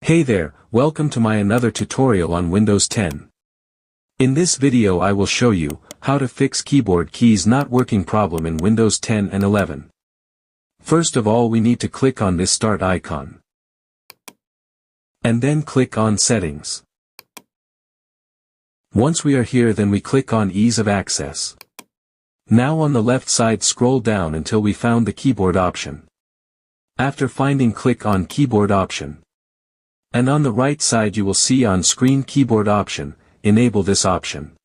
Hey there, welcome to my another tutorial on Windows 10. In this video I will show you how to fix keyboard keys not working problem in Windows 10 and 11. First of all, we need to click on this start icon. And then click on settings. Once we are here, then we click on ease of access. Now on the left side scroll down until we found the keyboard option. After finding, click on keyboard option. And on the right side you will see on screen keyboard option, enable this option.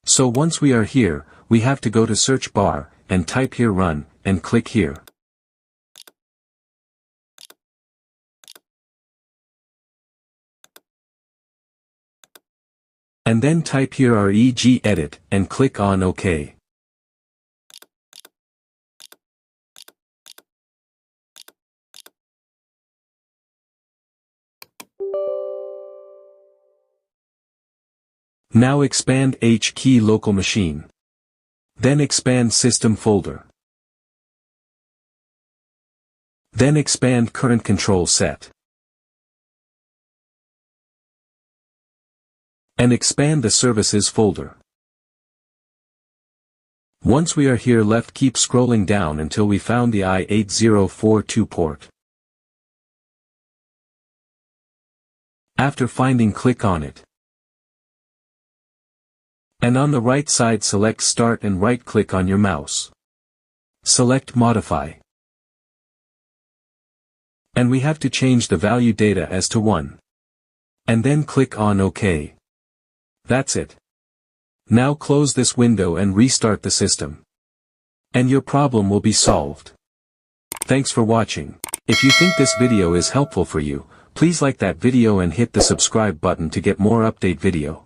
So once we are here, we have to go to search bar, and type here run, and click here. And then type here reg edit, and click on OK. Now expand H key local machine. Then expand system folder. Then expand current control set. And expand the services folder. Once we are here left, keep scrolling down until we found the i8042 port. After finding, click on it. And on the right side select start and right click on your mouse. Select modify. And we have to change the value data as to 1. And then click on OK. That's it. Now close this window and restart the system. And your problem will be solved. Thanks for watching. If you think this video is helpful for you, please like that video and hit the subscribe button to get more update video.